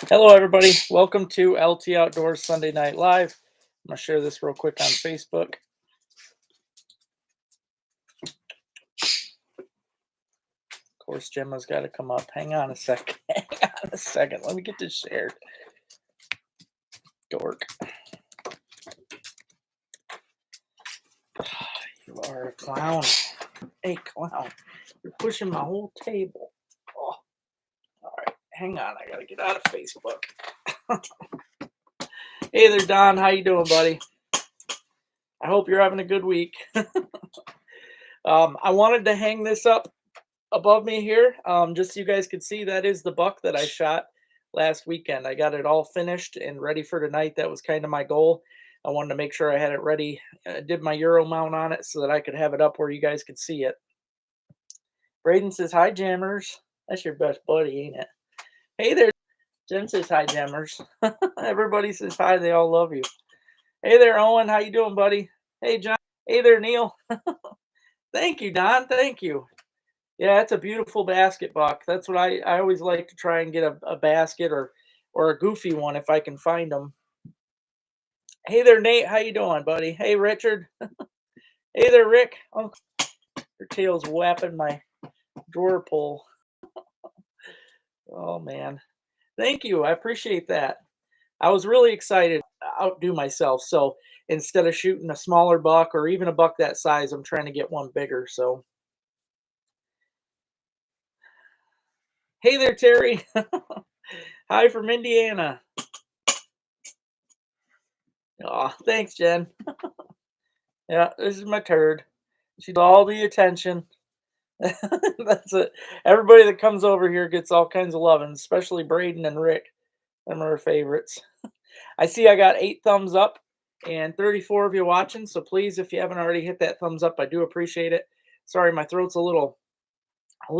Hello, everybody. Welcome to LT Outdoors Sunday Night Live. I'm going to share this real quick on Facebook. Of course, Gemma's got to come up. Hang on a second. Hang on a second. Let me get this shared. Dork. You are a clown. Hey, clown. You're pushing my whole table. Oh. All right. Hang on. I got to get out of Facebook. Hey there, Don. How you doing, buddy? I hope you're having a good week. I wanted to hang this up above me here, just so you guys could see that is the buck that I shot last weekend. I got it all finished and ready for tonight. That was kind of my goal. I wanted to make sure I had it ready. I did my Euro mount on it so that I could have it up where you guys could see it. Braden says, hi, Jammers. That's your best buddy, ain't it? Hey there. Jen says, hi, Jammers. Everybody says hi. They all love you. Hey there, Owen. How you doing, buddy? Hey, John. Hey there, Neil. Thank you, Don. Thank you. Yeah, it's a beautiful basket buck. That's what I always like to try and get a basket or a goofy one if I can find them. Hey there, Nate. How you doing, buddy? Hey, Richard. Hey there, Rick. Oh, your tail's whapping my drawer pull. Oh, man. Thank you. I appreciate that. I was really excited to outdo myself. So instead of shooting a smaller buck or even a buck that size, I'm trying to get one bigger. So, hey there, Terry. Hi from Indiana. Oh, thanks, Jen. Yeah, this is my turd. She's all the attention. That's it. Everybody that comes over here gets all kinds of loving, especially Braden and Rick. Them are her favorites. I see I got 8 thumbs up and 34 of you watching. So please, if you haven't already hit that thumbs up, I do appreciate it. Sorry, my throat's a little. I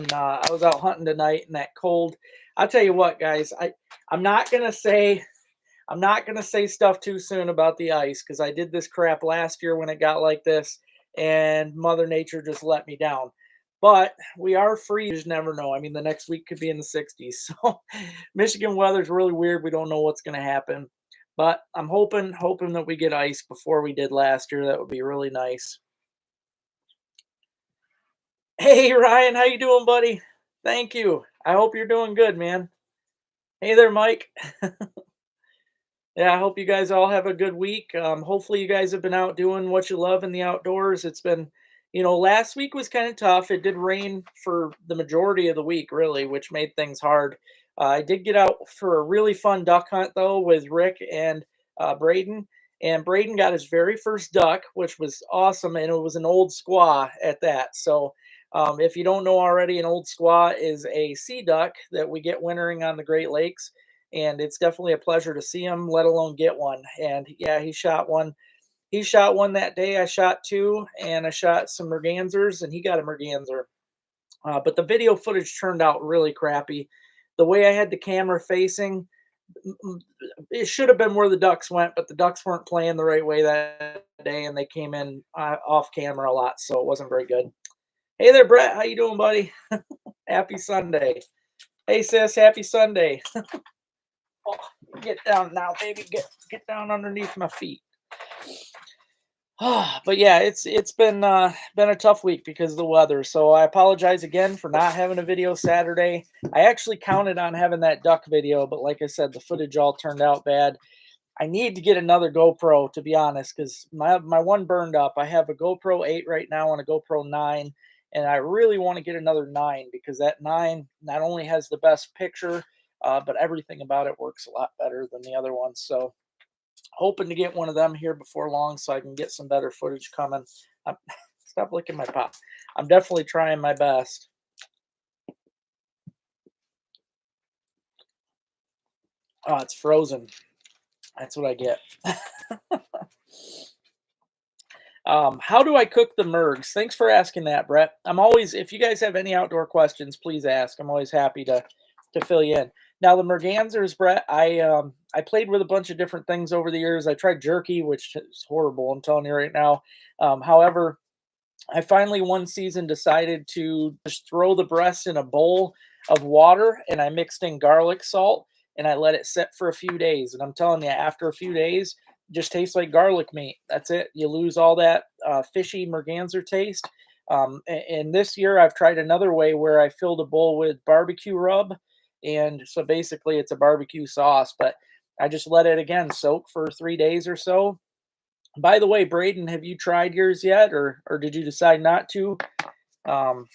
was out hunting tonight in that cold. I'll tell you what, guys. I'm not gonna say stuff too soon about the ice because I did this crap last year when it got like this, and Mother Nature just let me down. But we are free. You just never know. I mean, the next week could be in the 60s. So Michigan weather's really weird. We don't know what's going to happen. But I'm hoping that we get ice before we did last year. That would be really nice. Hey, Ryan. How you doing, buddy? Thank you. I hope you're doing good, man. Hey there, Mike. Yeah, I hope you guys all have a good week. Hopefully you guys have been out doing what you love in the outdoors. It's been, last week was kind of tough. It did rain for the majority of the week, really, which made things hard. I did get out for a really fun duck hunt, though, with Rick and Braden. And Braden got his very first duck, which was awesome. And it was an old squaw at that. So if you don't know already, an old squaw is a sea duck that we get wintering on the Great Lakes. And it's definitely a pleasure to see him, let alone get one. And yeah, he shot one. He shot one that day. I shot 2, and I shot some mergansers, and he got a merganser. But the video footage turned out really crappy. The way I had the camera facing, it should have been where the ducks went, but the ducks weren't playing the right way that day, and they came in off camera a lot, so it wasn't very good. Hey there, Brett. How you doing, buddy? Happy Sunday. Hey, sis. Happy Sunday. Oh, get down now, baby. Get down underneath my feet. But yeah, it's been a tough week because of the weather. So I apologize again for not having a video Saturday. I actually counted on having that duck video, but like I said, the footage all turned out bad. I need to get another GoPro, to be honest, because my one burned up. I have a GoPro 8 right now and a GoPro 9, and I really want to get another 9 because that 9 not only has the best picture, but everything about it works a lot better than the other ones. So hoping to get one of them here before long so I can get some better footage coming. Stop licking my pop. I'm definitely trying my best. Oh, it's frozen. That's what I get. How do I cook the mergs? Thanks for asking that, Brett. I'm always, if you guys have any outdoor questions, please ask. I'm always happy to fill you in. Now the mergansers, Brett, I played with a bunch of different things over the years. I tried jerky, which is horrible, I'm telling you right now. However, I finally one season decided to just throw the breasts in a bowl of water and I mixed in garlic salt and I let it sit for a few days. And I'm telling you, after a few days, it just tastes like garlic meat. That's it. You lose all that fishy merganser taste. And this year, I've tried another way where I filled a bowl with barbecue rub, and so basically it's a barbecue sauce. But I just let it again soak for 3 days or so. By the way, Braden, have you tried yours yet, or did you decide not to? Um,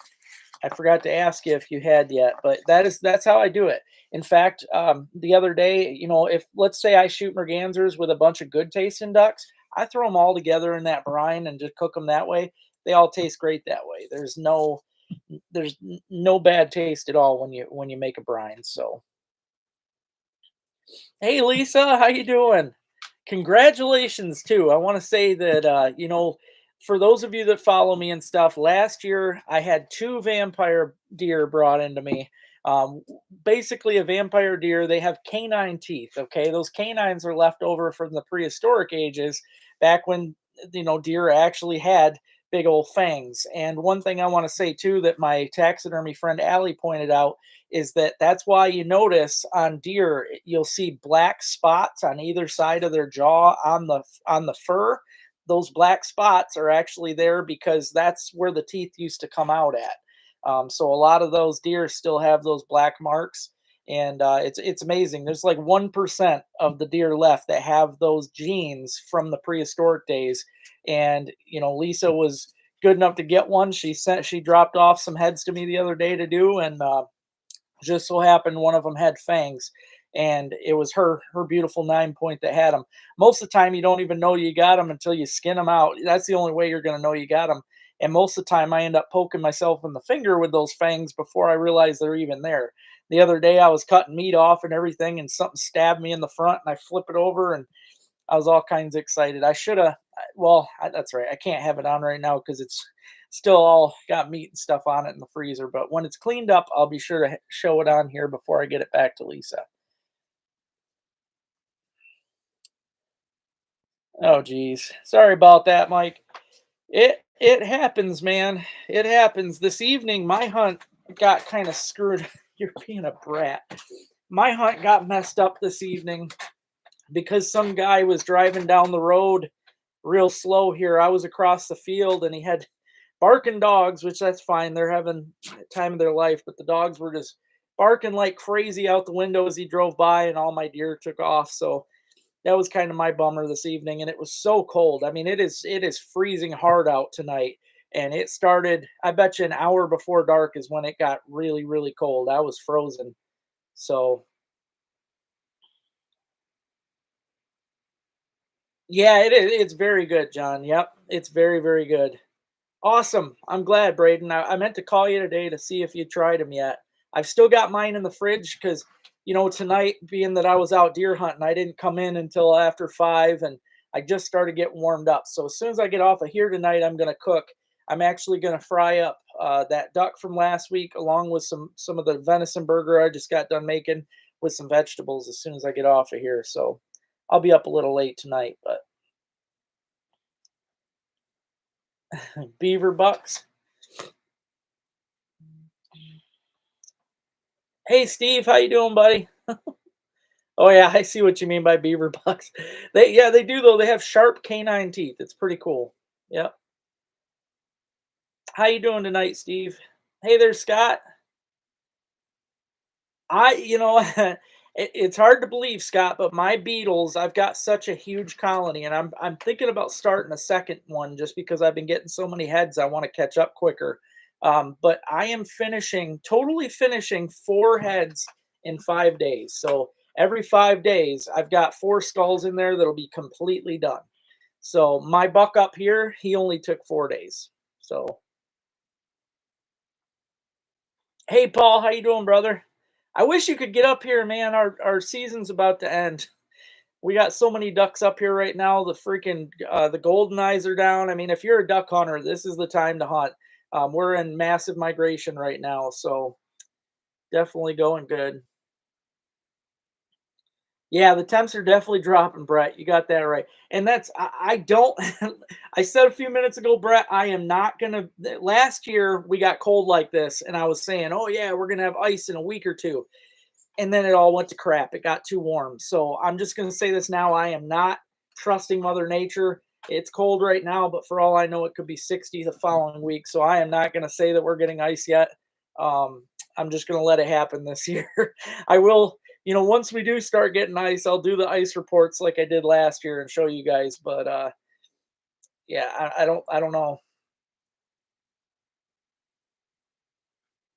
I forgot to ask you if you had yet, but that's how I do it. In fact, the other day, if let's say I shoot mergansers with a bunch of good tasting ducks, I throw them all together in that brine and just cook them that way. They all taste great that way. There's no bad taste at all when you make a brine. So, hey Lisa, how you doing? Congratulations too. I want to say that for those of you that follow me and stuff, last year I had two vampire deer brought into me. Um, Basically, a vampire deer, they have canine teeth. Okay, those canines are left over from the prehistoric ages, back when deer actually had big old fangs. And one thing I want to say too that my taxidermy friend Allie pointed out is that that's why you notice on deer you'll see black spots on either side of their jaw on the fur. Those black spots are actually there because that's where the teeth used to come out at. So a lot of those deer still have those black marks, and it's amazing. There's like 1% of the deer left that have those genes from the prehistoric days. And Lisa was good enough to get one. She dropped off some heads to me the other day to do, and just so happened one of them had fangs, and it was her beautiful 9 point that had them. Most of the time, you don't even know you got them until you skin them out. That's the only way you're going to know you got them. And most of the time, I end up poking myself in the finger with those fangs before I realize they're even there. The other day, I was cutting meat off and everything, and something stabbed me in the front, and I flip it over, and I was all kinds of excited. I should have. Well, that's right. I can't have it on right now because it's still all got meat and stuff on it in the freezer. But when it's cleaned up, I'll be sure to show it on here before I get it back to Lisa. Oh, geez. Sorry about that, Mike. It happens, man. It happens. This evening, my hunt got kind of screwed. You're being a brat. My hunt got messed up this evening because some guy was driving down the road real slow here. I was across the field and he had barking dogs, which that's fine. They're having the time of their life, but the dogs were just barking like crazy out the window as he drove by, and all my deer took off. So that was kind of my bummer this evening. And it was so cold. I mean, it is freezing hard out tonight. And it started, I bet you an hour before dark is when it got really, really cold. I was frozen. So yeah, it is. It's very good, John. Yep. It's very, very good. Awesome. I'm glad, Braden. I meant to call you today to see if you tried them yet. I've still got mine in the fridge because, tonight, being that I was out deer hunting, I didn't come in until after 5, and I just started getting warmed up. So as soon as I get off of here tonight, I'm going to cook. I'm actually going to fry up that duck from last week along with some of the venison burger I just got done making with some vegetables as soon as I get off of here. So I'll be up a little late tonight, but beaver bucks. Hey Steve, how you doing, buddy? Oh yeah, I see what you mean by beaver bucks. They do though. They have sharp canine teeth. It's pretty cool. Yep. How you doing tonight, Steve? Hey there, Scott. It's hard to believe, Scott, but my beetles, I've got such a huge colony, and I'm thinking about starting a second one just because I've been getting so many heads. I want to catch up quicker. But I am totally finishing 4 heads in 5 days. So every 5 days, I've got 4 skulls in there that'll be completely done. So my buck up here, he only took 4 days. So hey, Paul, how you doing, brother? I wish you could get up here, man. Our season's about to end. We got so many ducks up here right now. The golden eyes are down. I mean, if you're a duck hunter, this is the time to hunt. We're in massive migration right now, so definitely going good. Yeah, the temps are definitely dropping, Brett. You got that right. And that's I don't I said a few minutes ago, Brett, I am not gonna last year we got cold like this, and I was saying, oh yeah, we're gonna have ice in a week or two. And then it all went to crap. It got too warm. So I'm just gonna say this now. I am not trusting Mother Nature. It's cold right now, but for all I know, it could be 60 the following week. So I am not gonna say that we're getting ice yet. Um, I'm just gonna let it happen this year. I will once we do start getting ice, I'll do the ice reports like I did last year and show you guys. But yeah, I don't know.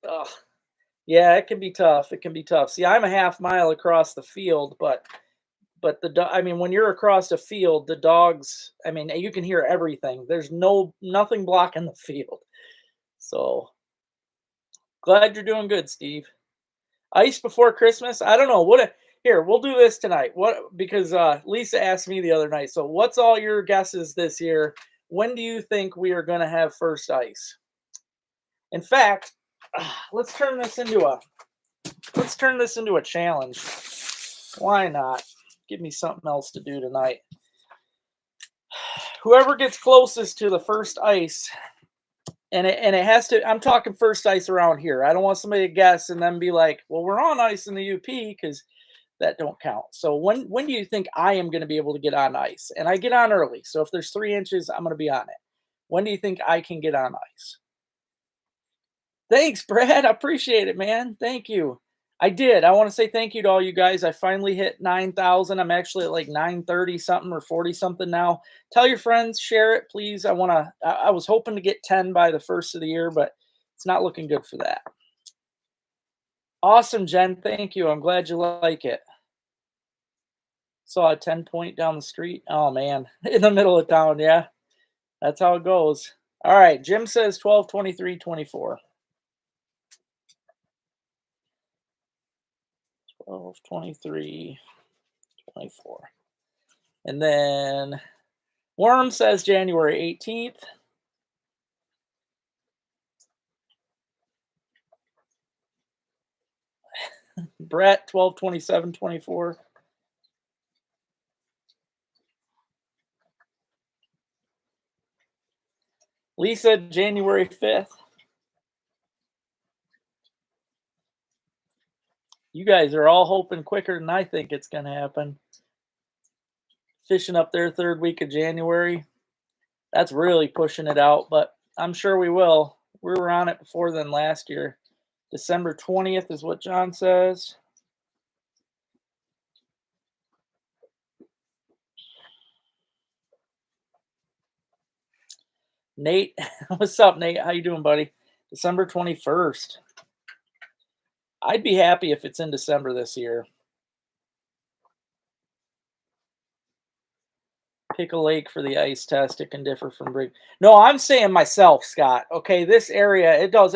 Ugh. Yeah, it can be tough. It can be tough. See, I'm a half mile across the field, but I mean, when you're across a field, the dogs, I mean, you can hear everything. There's nothing blocking the field. So glad you're doing good, Steve. Ice before Christmas? I don't know. Here, we'll do this tonight. What because Lisa asked me the other night. So what's all your guesses this year? When do you think we are gonna have first ice? In fact, let's turn this into a challenge. Why not? Give me something else to do tonight. Whoever gets closest to the first ice, and it has to. I'm talking first ice around here. I don't want somebody to guess and then be like, "Well, we're on ice in the UP," because that don't count. So when do you think I am going to be able to get on ice? And I get on early. So if there's 3 inches, I'm going to be on it. When do you think I can get on ice? Thanks, Brad. I appreciate it, man. Thank you. I did. I want to say thank you to all you guys. I finally hit 9,000. I'm actually at like 930 something or 40 something now. Tell your friends, share it, please. I was hoping to get 10 by the first of the year, but it's not looking good for that. Awesome, Jen. Thank you. I'm glad you like it. Saw a 10-point down the street. Oh, man. In the middle of town. Yeah, that's how it goes. All right. Jim says 12, 23, 24. 12, 23, 24. And then Worm says January 18th. Brett 12, 27, 24. Lisa January 5th. You guys are all hoping quicker than I think it's going to happen. Fishing up there third week of January. That's really pushing it out, but I'm sure we will. We were on it before then last year. December 20th is what John says. Nate, what's up, Nate? How you doing, buddy? December 21st. I'd be happy if it's in December this year. Pick a lake for the ice test. It can differ from brig. No, I'm saying myself, Scott. Okay, this area, it does.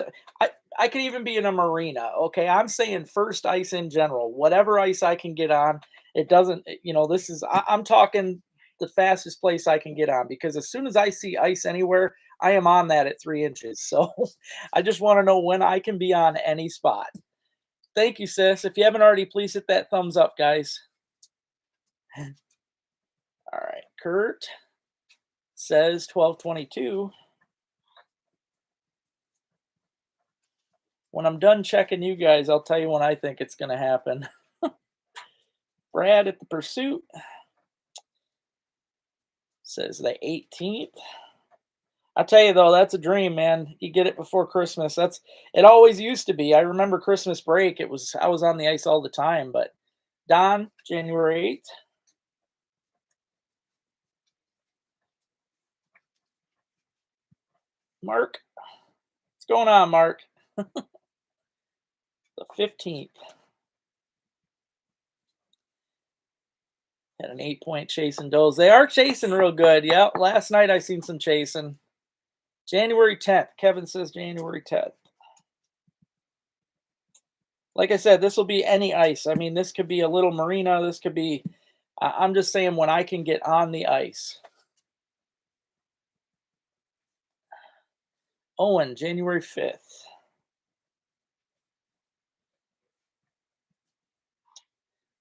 I could even be in a marina. Okay, I'm saying first ice in general. Whatever ice I can get on, it doesn't. This is. I'm talking the fastest place I can get on because as soon as I see ice anywhere, I am on that at 3 inches. So I just want to know when I can be on any spot. Thank you, sis. If you haven't already, please hit that thumbs up, guys. All right, Kurt says 12:22. When I'm done checking you guys, I'll tell you when I think it's going to happen. Brad at the Pursuit says the 18th. I tell you though, that's a dream, man. You get it before Christmas. It always used to be. I remember Christmas break. I was on the ice all the time, but Don, January 8th. Mark, what's going on, Mark? The 15th. Had an 8-point chasing does. They are chasing real good. Yeah, last night I seen some chasing. January 10th. Kevin says January 10th. Like I said, this will be any ice. I mean, this could be a little marina. This could be, I'm just saying when I can get on the ice. Owen, January 5th.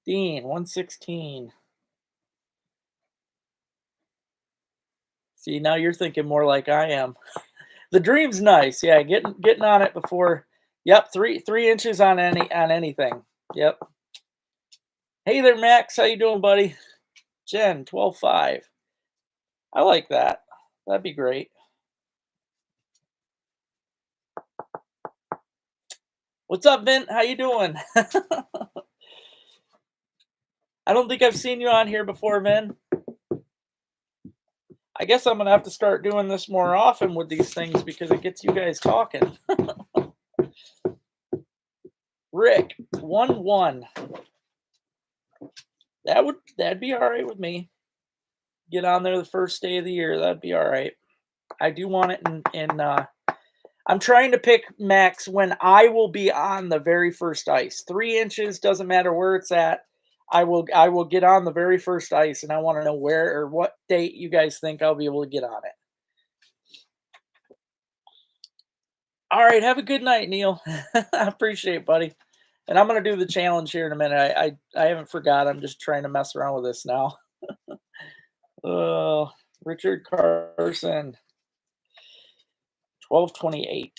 Dean, 116. See, now you're thinking more like I am. The dream's nice. Yeah, getting on it before. Yep, 3 inches on anything. Yep. Hey there, Max. How you doing, buddy? Jen, 12.5. I like that. That'd be great. What's up, Vint? How you doing? I don't think I've seen you on here before, Vin. I guess I'm gonna have to start doing this more often with these things because it gets you guys talking. Rick, 1-1. That'd be all right with me. Get on there the first day of the year. That'd be all right. I do want it in I'm trying to pick Max when I will be on the very first ice. 3 inches doesn't matter where it's at. I will get on the very first ice, and I want to know where or what date you guys think I'll be able to get on it. All right, have a good night, Neil. I appreciate it, buddy. And I'm gonna do the challenge here in a minute. I haven't forgot. I'm just trying to mess around with this now. Oh, Richard Carson, 1228.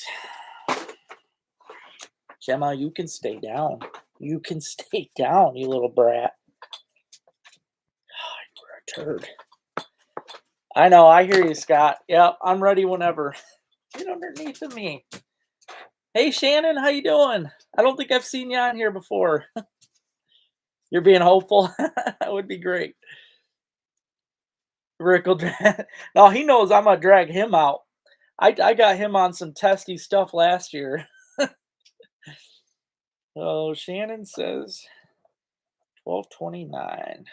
Gemma, you can stay down. You can stay down, you little brat. Oh, you're a turd. I know. I hear you, Scott. Yep, I'm ready whenever. Get underneath of me. Hey, Shannon, how you doing? I don't think I've seen you on here before. You're being hopeful. That would be great. Rick will drag. No, he knows I'm gonna drag him out. I got him on some testy stuff last year. Oh, Shannon says 1229.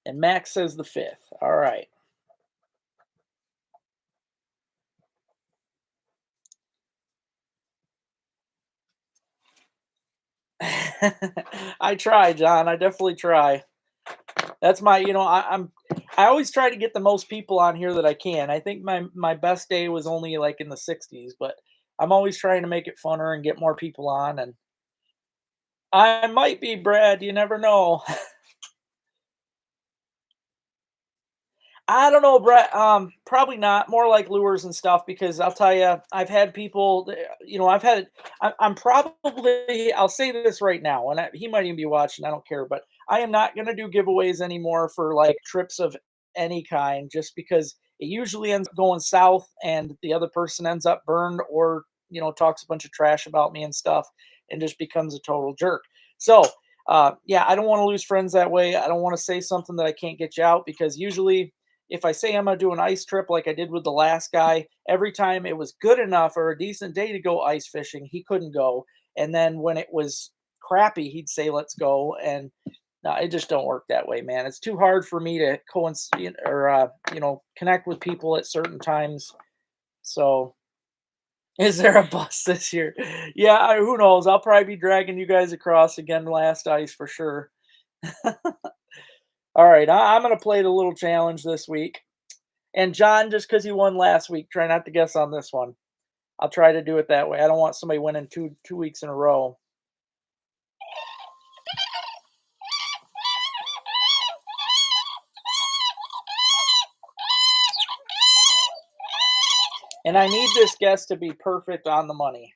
And Max says the 5th. All right. I try, John. I definitely try. That's my, I always try to get the most people on here that I can. I think my best day was only like in the 60s, but I'm always trying to make it funner and get more people on. And I might be, Brad. You never know. I don't know, Brett. Probably not. More like lures and stuff because I'll tell you, I've had people. I've had. I'm probably. I'll say this right now, and he might even be watching. I don't care, but I am not going to do giveaways anymore for like trips of any kind, just because it usually ends up going south, and the other person ends up burned or talks a bunch of trash about me and stuff, and just becomes a total jerk. So. Yeah, I don't want to lose friends that way. I don't want to say something that I can't get you out because usually if I say I'm gonna do an ice trip like I did with the last guy, every time it was good enough or a decent day to go ice fishing, he couldn't go. And then when it was crappy, he'd say, "Let's go." And no, it just don't work that way, man. It's too hard for me to coincide or connect with people at certain times. So, is there a bus this year? Yeah, who knows? I'll probably be dragging you guys across again last ice for sure. All right, I'm gonna play the little challenge this week. And John, just because you won last week, try not to guess on this one. I'll try to do it that way. I don't want somebody winning two weeks in a row. And I need this guess to be perfect on the money.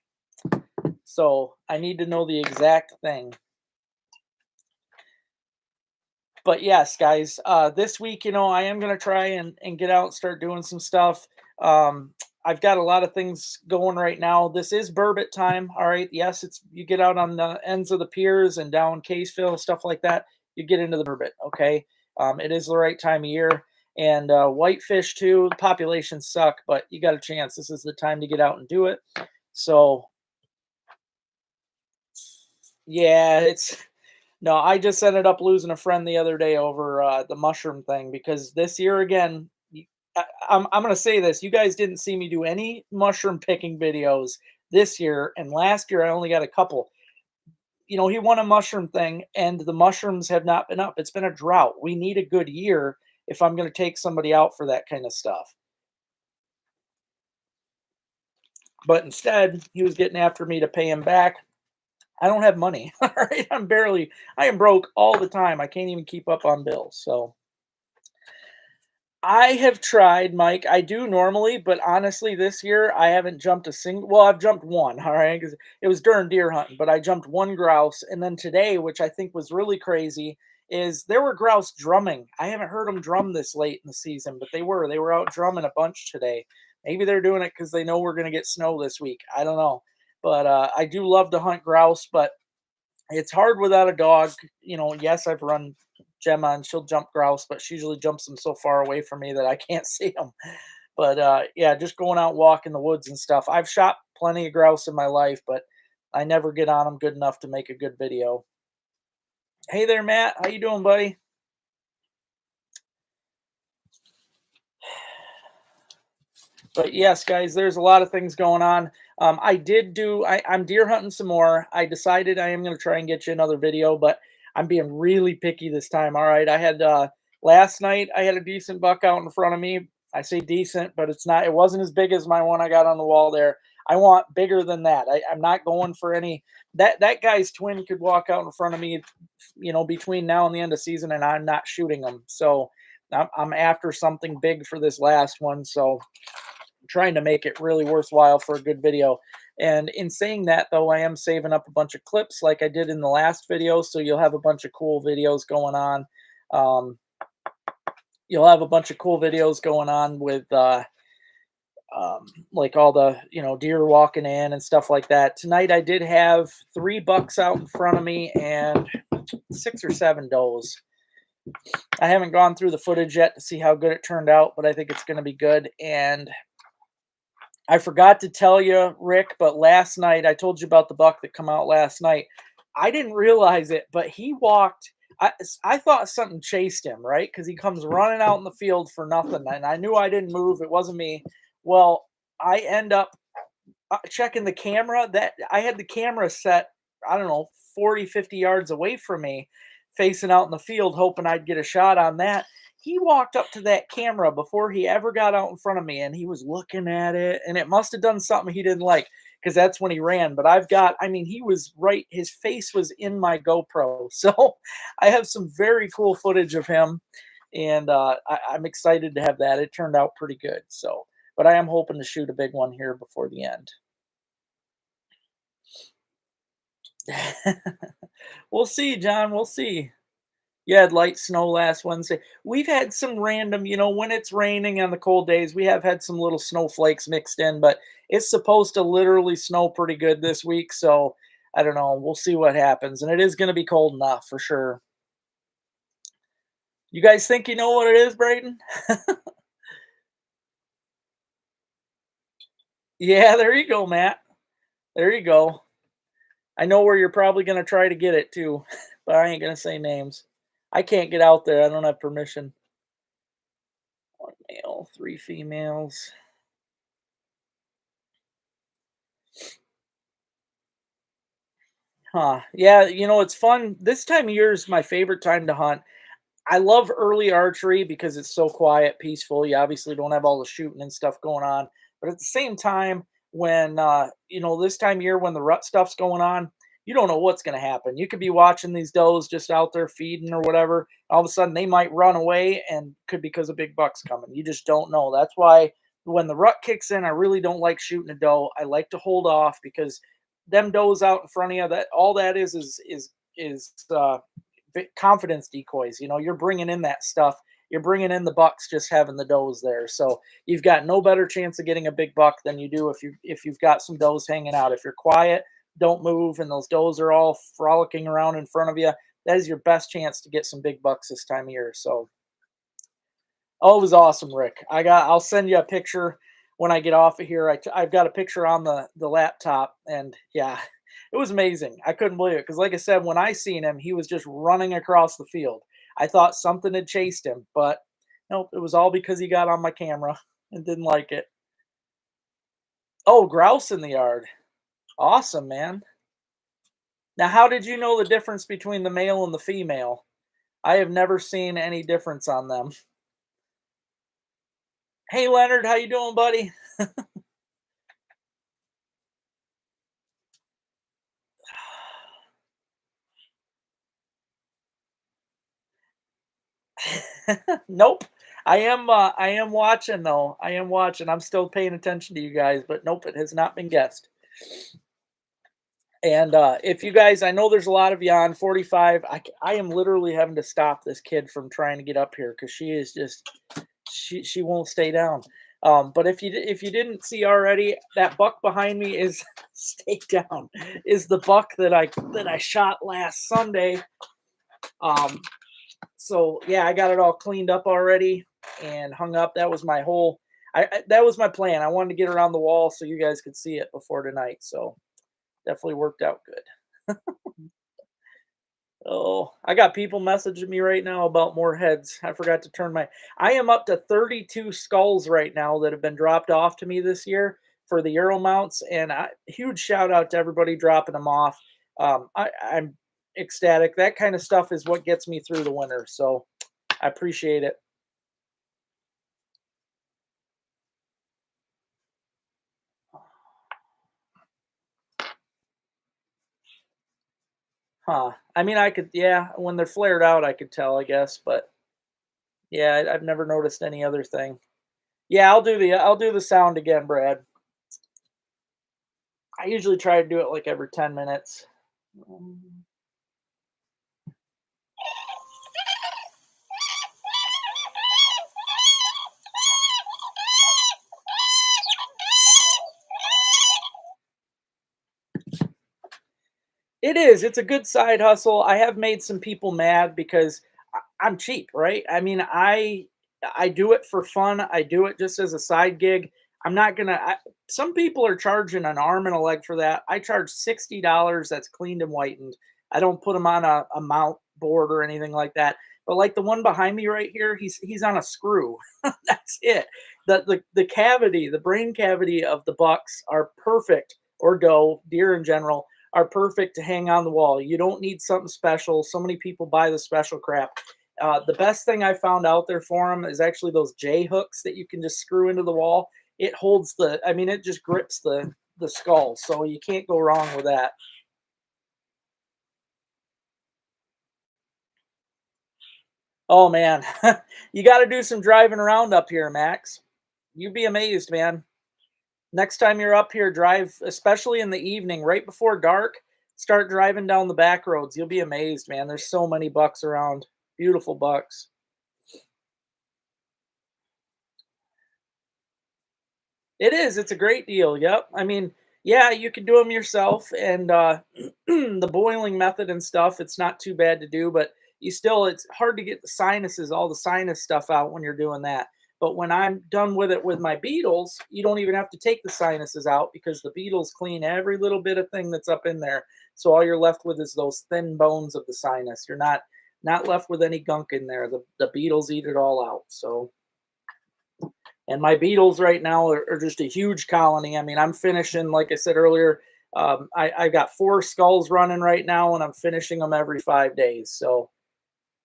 So I need to know the exact thing. But yes, guys, this week, I am going to try and get out and start doing some stuff. I've got a lot of things going right now. This is burbot time. All right. Yes, you get out on the ends of the piers and down Caseville, stuff like that. You get into the burbot. Okay. It is the right time of year. And whitefish too. The populations suck, but you got a chance. This is the time to get out and do it. So yeah, it's no, I just ended up losing a friend the other day over the mushroom thing because this year again, I'm going to say this: you guys didn't see me do any mushroom picking videos this year, and last year I only got a couple. He won a mushroom thing, and the mushrooms have not been up. It's been a drought. We need a good year, if I'm going to take somebody out for that kind of stuff. But instead, he was getting after me to pay him back. I don't have money. All right. I am broke all the time. I can't even keep up on bills. So I have tried, Mike. I do normally, but honestly, this year I haven't jumped a single. Well, I've jumped one, all right, because it was during deer hunting, but I jumped one grouse. And then today, which I think was really crazy, is there were grouse drumming. I haven't heard them drum this late in the season, but they were. They were out drumming a bunch today. Maybe they're doing it because they know we're going to get snow this week. I don't know. But I do love to hunt grouse, but it's hard without a dog. Yes, I've run Gemma and she'll jump grouse, but she usually jumps them so far away from me that I can't see them. But yeah, just going out walking the woods and stuff. I've shot plenty of grouse in my life, but I never get on them good enough to make a good video. Hey there, Matt. How you doing, buddy? But yes, guys, there's a lot of things going on. I'm deer hunting some more. I decided I am going to try and get you another video, but I'm being really picky this time. All right. Last night, I had a decent buck out in front of me. I say decent, but it wasn't as big as my one I got on the wall there. I want bigger than that. I'm not going for any, that guy's twin could walk out in front of me, between now and the end of season, and I'm not shooting him. So I'm after something big for this last one. So trying to make it really worthwhile for a good video. And in saying that, though, I am saving up a bunch of clips like I did in the last video, so you'll have a bunch of cool videos going on. You'll have a bunch of cool videos going on with like all the deer walking in and stuff like that. Tonight I did have 3 bucks out in front of me and 6 or 7 does. I haven't gone through the footage yet to see how good it turned out, but I think it's going to be good. And I forgot to tell you, Rick, but last night, I told you about the buck that come out last night. I didn't realize it, but he walked. I thought something chased him, right? Because he comes running out in the field for nothing. And I knew I didn't move. It wasn't me. Well, I end up checking the camera. That I had the camera set, I don't know, 40, 50 yards away from me, facing out in the field, hoping I'd get a shot on that. He walked up to that camera before he ever got out in front of me, and he was looking at it, and it must have done something he didn't like, because that's when he ran. But he was right, his face was in my GoPro. So I have some very cool footage of him, and I'm excited to have that. It turned out pretty good. So, but I am hoping to shoot a big one here before the end. We'll see, John. We'll see. You had light snow last Wednesday. We've had some random, when it's raining on the cold days, we have had some little snowflakes mixed in, but it's supposed to literally snow pretty good this week. So I don't know. We'll see what happens. And it is going to be cold enough for sure. You guys think you know what it is, Brayden? Yeah, there you go, Matt. There you go. I know where you're probably going to try to get it too, but I ain't going to say names. I can't get out there. I don't have permission. 1 male, 3 females. Huh. Yeah, it's fun. This time of year is my favorite time to hunt. I love early archery because it's so quiet, peaceful. You obviously don't have all the shooting and stuff going on. But at the same time, when this time of year when the rut stuff's going on, you don't know what's going to happen. You could be watching these does just out there feeding or whatever. All of a sudden, they might run away, and could because a big buck's coming. You just don't know. That's why when the rut kicks in, I really don't like shooting a doe. I like to hold off because them does out in front of you, that all that is confidence decoys. You're bringing in that stuff. You're bringing in the bucks just having the does there. So you've got no better chance of getting a big buck than you do if you've got some does hanging out. If you're quiet, don't move, and those does are all frolicking around in front of you, that is your best chance to get some big bucks this time of year. So, oh, it was awesome, Rick. I'll send you a picture when I get off of here. I've got a picture on the laptop, and yeah, it was amazing. I couldn't believe it because, like I said, when I seen him, he was just running across the field. I thought something had chased him, but nope, it was all because he got on my camera and didn't like it. Oh, grouse in the yard. Awesome, man. Now, how did you know the difference between the male and the female? I have never seen any difference on them. Hey, Leonard, how you doing, buddy? Nope. I am watching though. I am watching. I'm still paying attention to you guys, but nope, it has not been guessed. And if you guys, I know there's a lot of you on 45. I am literally having to stop this kid from trying to get up here because she is just she won't stay down. But if you didn't see already, that buck behind me is stay down is the buck that I shot last Sunday. Um, so yeah, I got it all cleaned up already and hung up. That was my whole. That was my plan. I wanted to get her on the wall so you guys could see it before tonight. So definitely worked out good. Oh, I got people messaging me right now about more heads. I forgot to turn my. I am up to 32 skulls right now that have been dropped off to me this year for the Euro mounts, and huge shout out to everybody dropping them off. I'm ecstatic. That kind of stuff is what gets me through the winter. So I appreciate it. Huh. I mean, I could, yeah, when they're flared out, I could tell, I guess, but yeah, I've never noticed any other thing. Yeah, I'll do the sound again, Brad. I usually try to do it like every 10 minutes. Um, It is. It's a good side hustle. I have made some people mad because I'm cheap, right? I mean, I do it for fun. I do it just as a side gig. I'm not gonna. Some people are charging an arm and a leg for that. I charge $60. That's cleaned and whitened. I don't put them on a mount board or anything like that. But like the one behind me right here, he's on a screw. That's it. The cavity, the brain cavity of the bucks are perfect, or doe, deer in general are perfect to hang on the wall. You don't need something special. So many people buy the special crap. The best thing I found out there for them is actually those J hooks that you can just screw into the wall. It holds the, I mean, it just grips the skull, so you can't go wrong with that. Oh man, you got to do some driving around up here, Max. You'd be amazed, man. Next time you're up here, drive, especially in the evening, right before dark. Start driving down the back roads. You'll be amazed, man. There's so many bucks around. Beautiful bucks. It is. It's a great deal. Yep. I mean, yeah, you can do them yourself, and the boiling method and stuff. It's not too bad to do, but you still, it's hard to get the sinuses, all the sinus stuff out when you're doing that. But when I'm done with it with my beetles, you don't even have to take the sinuses out because the beetles clean every little bit of thing that's up in there. So all you're left with is those thin bones of the sinus. You're not left with any gunk in there. The beetles eat it all out. So and my beetles right now are just a huge colony. I mean, I'm finishing, like I said earlier, I got 4 skulls running right now, and I'm finishing them every 5 days. So,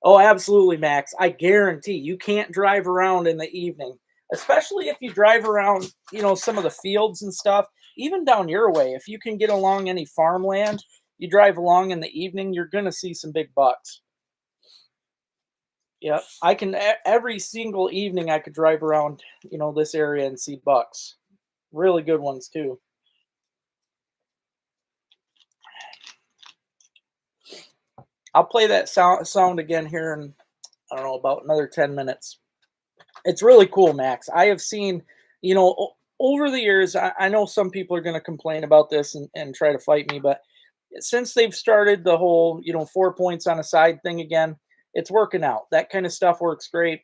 oh, absolutely, Max. I guarantee you can't drive around in the evening, especially if you drive around, some of the fields and stuff, even down your way. If you can get along any farmland, you drive along in the evening, you're going to see some big bucks. Yeah, I can every single evening I could drive around, this area and see bucks. Really good ones too. I'll play that sound again here in I don't know about another 10 minutes. It's really cool, Max. I have seen, over the years, I know some people are going to complain about this and try to fight me, but since they've started the whole, 4 points on a side thing again, it's working out. That kind of stuff works great.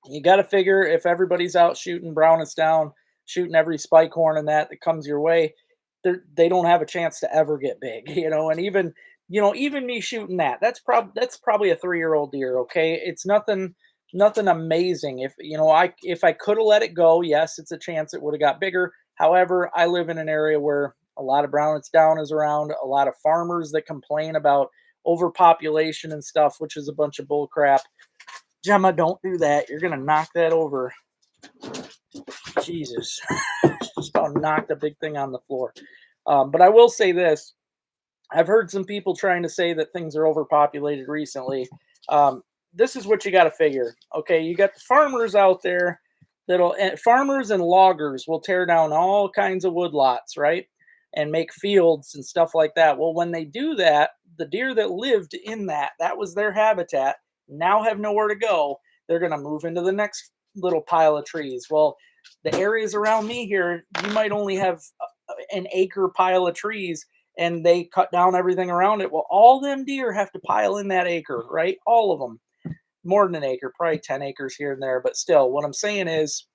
You got to figure if everybody's out shooting brownest down, shooting every spike horn and that comes your way, they don't have a chance to ever get big, And even even me shooting that's probably a 3-year-old deer. Okay, it's nothing amazing. If I could have let it go, yes, it's a chance it would have got bigger. However, I live in an area where a lot of brownest down is around, a lot of farmers that complain about overpopulation and stuff, which is a bunch of bull crap. Gemma, don't do that. You're gonna knock that over. Jesus, just about knocked a big thing on the floor. But I will say this: I've heard some people trying to say that things are overpopulated recently. Um, this is what you got to figure. Okay, you got the farmers out there that'll farmers and loggers will tear down all kinds of wood lots, right? And make fields and stuff like that. Well, when they do that, the deer that lived in that was their habitat, now have nowhere to go. They're going to move into the next little pile of trees. Well, the areas around me here, you might only have an acre pile of trees and they cut down everything around it. Well, all them deer have to pile in that acre, right? All of them, more than an acre, probably 10 acres here and there. But still, what I'm saying is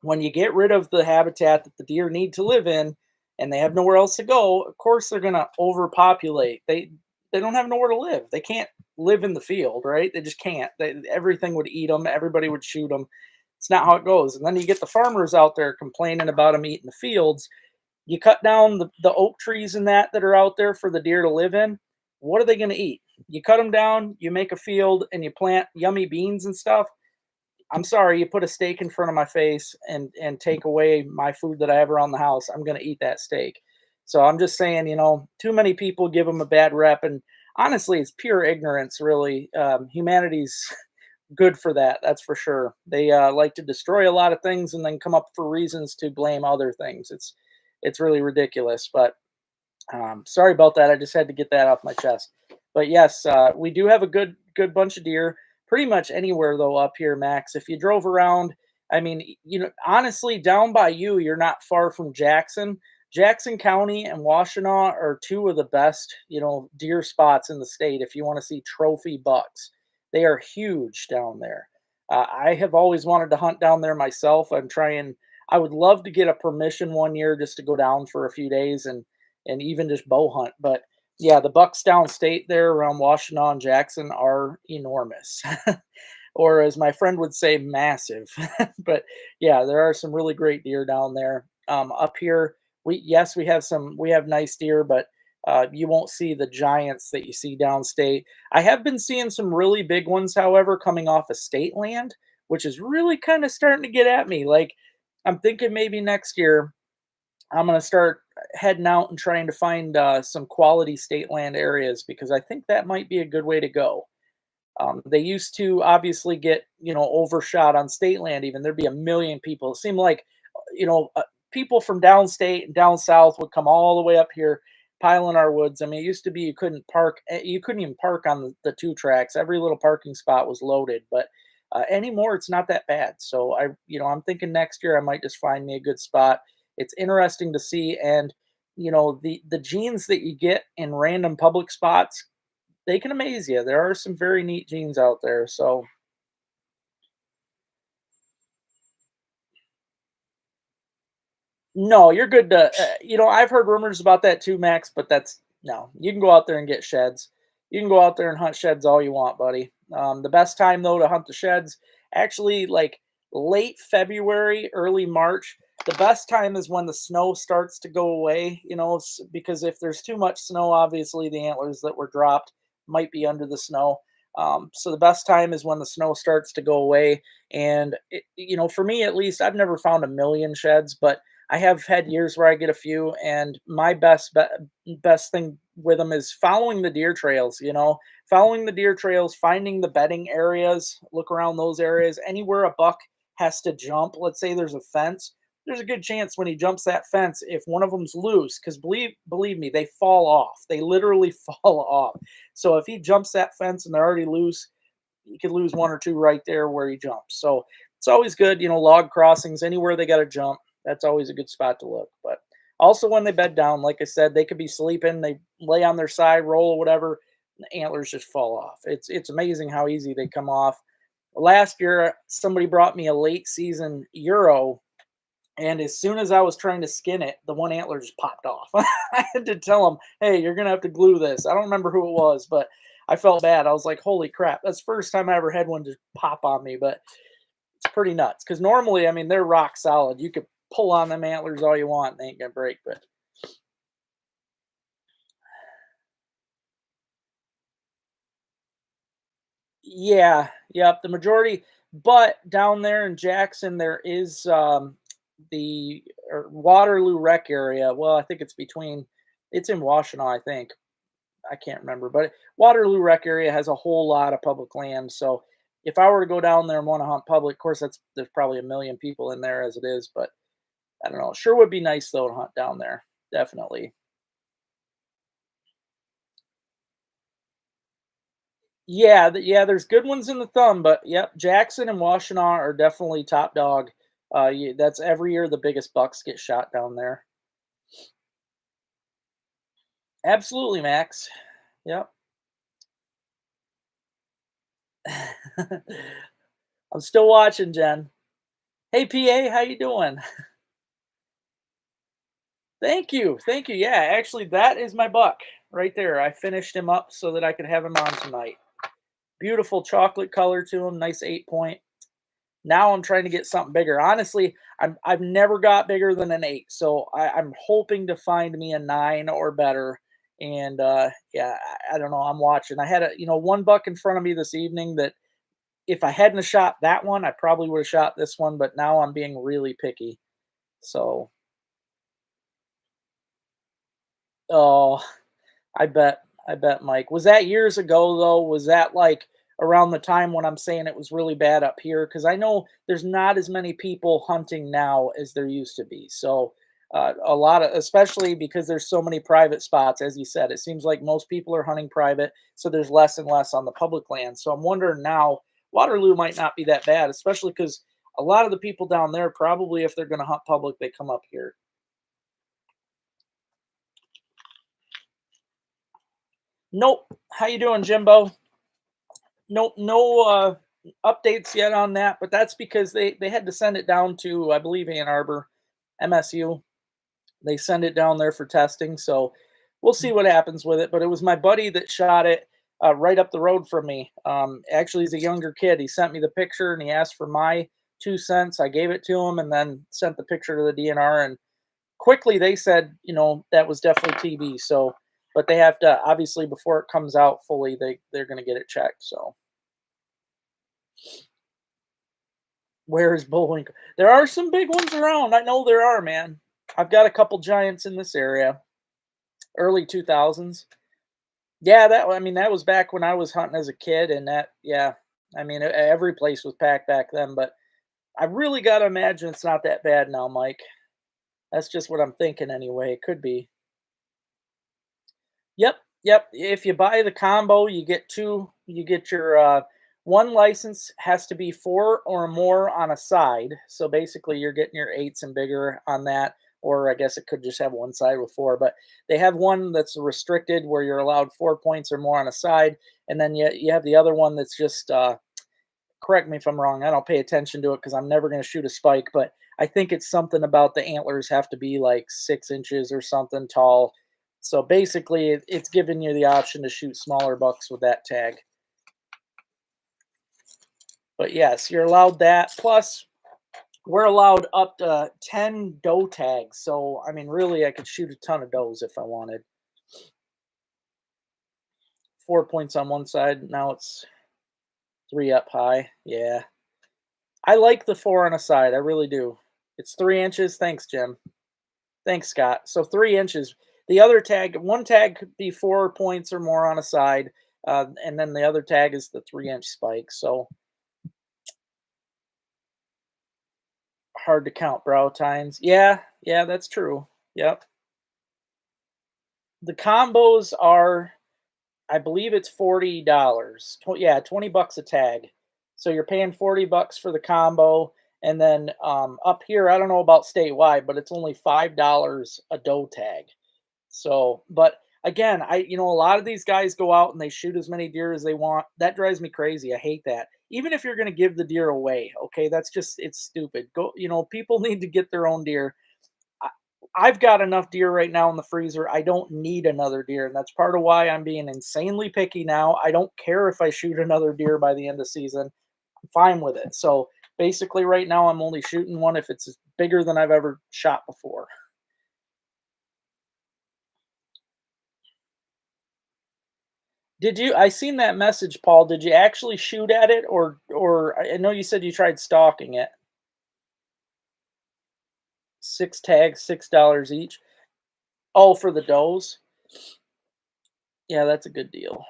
when you get rid of the habitat that the deer need to live in and they have nowhere else to go, of course they're going to overpopulate. They don't have nowhere to live. They can't live in the field, right? They just can't. Everything would eat them. Everybody would shoot them. It's not how it goes. And then you get the farmers out there complaining about them eating the fields. You cut down the oak trees and that are out there for the deer to live in. What are they going to eat? You cut them down, you make a field, and you plant yummy beans and stuff. I'm sorry, you put a steak in front of my face and take away my food that I have around the house. I'm going to eat that steak. So I'm just saying, too many people give them a bad rep, and honestly, it's pure ignorance. Really, humanity's good for that. That's for sure. They like to destroy a lot of things and then come up for reasons to blame other things. It's really ridiculous. But sorry about that. I just had to get that off my chest. But yes, we do have a good bunch of deer. Pretty much anywhere though up here, Max. If you drove around, I mean, honestly, down by you, you're not far from Jackson. Jackson County and Washtenaw are two of the best, deer spots in the state. If you want to see trophy bucks, they are huge down there. I have always wanted to hunt down there myself. I'm trying. I would love to get a permission one year just to go down for a few days and even just bow hunt. But yeah, the bucks downstate there around Washtenaw and Jackson are enormous, or as my friend would say, massive. But yeah, there are some really great deer down there. Up here, we have nice deer, but you won't see the giants that you see downstate. I have been seeing some really big ones, however, coming off of state land, which is really kind of starting to get at me. Like I'm thinking maybe next year I'm going to start heading out and trying to find some quality state land areas because I think that might be a good way to go. They used to obviously get, overshot on state land. Even there'd be a million people. It seemed like, people from downstate and down south would come all the way up here, piling our woods. I mean, it used to be you couldn't even park on the two tracks. Every little parking spot was loaded. But anymore, it's not that bad. So I'm thinking next year I might just find me a good spot. It's interesting to see, and the genes that you get in random public spots, they can amaze you. There are some very neat genes out there. So no, you're good to. I've heard rumors about that too, Max. But that's no. You can go out there and get sheds. You can go out there and hunt sheds all you want, buddy. The best time though to hunt the sheds, actually, like late February, early March. The best time is when the snow starts to go away. Because if there's too much snow, obviously the antlers that were dropped might be under the snow. So the best time is when the snow starts to go away. And for me at least, I've never found a million sheds, but I have had years where I get a few, and my best thing with them is following the deer trails. Following the deer trails, finding the bedding areas, look around those areas. Anywhere a buck has to jump, let's say there's a fence. There's a good chance when he jumps that fence, if one of them's loose, because believe me, they fall off. They literally fall off. So if he jumps that fence and they're already loose, you could lose one or two right there where he jumps. So it's always good, log crossings, anywhere they got to jump. That's always a good spot to look. But also when they bed down, like I said, they could be sleeping, they lay on their side, roll or whatever, and the antlers just fall off. It's amazing how easy they come off. Last year, somebody brought me a late season Euro, and as soon as I was trying to skin it, the one antler just popped off. I had to tell him, "Hey, you're gonna have to glue this." I don't remember who it was, but I felt bad. I was like, "Holy crap!" That's the first time I ever had one just pop on me. But it's pretty nuts because normally, I mean, they're rock solid. You could pull on them antlers all you want, and they ain't gonna break. But yeah, yep, the majority. But down there in Jackson, there is the Waterloo Rec area. Well, I think it's between. It's in Washtenaw, I think. I can't remember, but Waterloo Rec area has a whole lot of public land. So if I were to go down there and want to hunt public, of course, there's probably a million people in there as it is, but I don't know. Sure would be nice though to hunt down there. Definitely. Yeah, yeah. There's good ones in the thumb, but yep, Jackson and Washtenaw are definitely top dog. That's every year the biggest bucks get shot down there. Absolutely, Max. Yep. I'm still watching, Jen. Hey, PA, how you doing? Thank you, thank you. Yeah, actually, that is my buck right there. I finished him up so that I could have him on tonight. Beautiful chocolate color to him, nice 8 point. Now I'm trying to get something bigger. Honestly, I've never got bigger than an 8, so I'm hoping to find me a 9 or better. And yeah, I don't know. I'm watching. I had one buck in front of me this evening that if I hadn't have shot that one, I probably would have shot this one. But now I'm being really picky. So, oh, I bet, Mike. Was that years ago though? Was that like around the time when I'm saying it was really bad up here? Because I know there's not as many people hunting now as there used to be. So a lot of, especially because there's so many private spots, as you said, it seems like most people are hunting private. So there's less and less on the public land. So I'm wondering now, Waterloo might not be that bad, especially because a lot of the people down there probably, if they're going to hunt public, they come up here. Nope. How you doing, Jimbo? No updates yet on that, but that's because they had to send it down to, I believe, Ann Arbor, MSU. They send it down there for testing, so we'll see what happens with it. But it was my buddy that shot it right up the road from me. Actually, he's a younger kid. He sent me the picture and he asked for my 2 cents. I gave it to him and then sent the picture to the DNR. And quickly they said, that was definitely TB. So, but they have to obviously before it comes out fully, they're going to get it checked. So. Where is Bullwinkle? There are some big ones around. I know there are, man. I've got a couple giants in this area. Early 2000s. Yeah, that was back when I was hunting as a kid and that yeah. Every place was packed back then, but I really got to imagine it's not that bad now, Mike. That's just what I'm thinking anyway. It could be. Yep, yep. If you buy the combo, you get two. You get your one license has to be four or more on a side. So basically, you're getting your eights and bigger on that. Or I guess it could just have one side with four. But they have one that's restricted where you're allowed 4 points or more on a side, and then you have the other one that's just correct me if I'm wrong. I don't pay attention to it because I'm never going to shoot a spike, but I think it's something about the antlers have to be like 6 inches or something tall. So basically, it's giving you the option to shoot smaller bucks with that tag. But yes, you're allowed that. Plus, we're allowed up to 10 doe tags. So, really, I could shoot a ton of does if I wanted. 4 points on one side. Now it's three up high. Yeah. I like the four on a side. I really do. It's 3 inches. Thanks, Jim. Thanks, Scott. So 3 inches. The other tag, one tag could be 4 points or more on a side, and then the other tag is the 3 inch spike. So hard to count brow tines. Yeah, yeah, that's true. Yep. The combos are, I believe it's $40. Yeah, $20 a tag. So you're paying $40 for the combo, and then up here, I don't know about statewide, but it's only $5 a doe tag. So, but again, a lot of these guys go out and they shoot as many deer as they want. That drives me crazy. I hate that. Even if you're going to give the deer away, okay, that's just it's stupid. People need to get their own deer. I, I've got enough deer right now in the freezer. I don't need another deer, and that's part of why I'm being insanely picky now. I don't care if I shoot another deer by the end of season. I'm fine with it. So, basically right now I'm only shooting one if it's bigger than I've ever shot before. Did you I seen that message, Paul. Did you actually shoot at it or I know you said you tried stalking it. 6 tags, $6 each. Oh, for the does? Yeah, that's a good deal.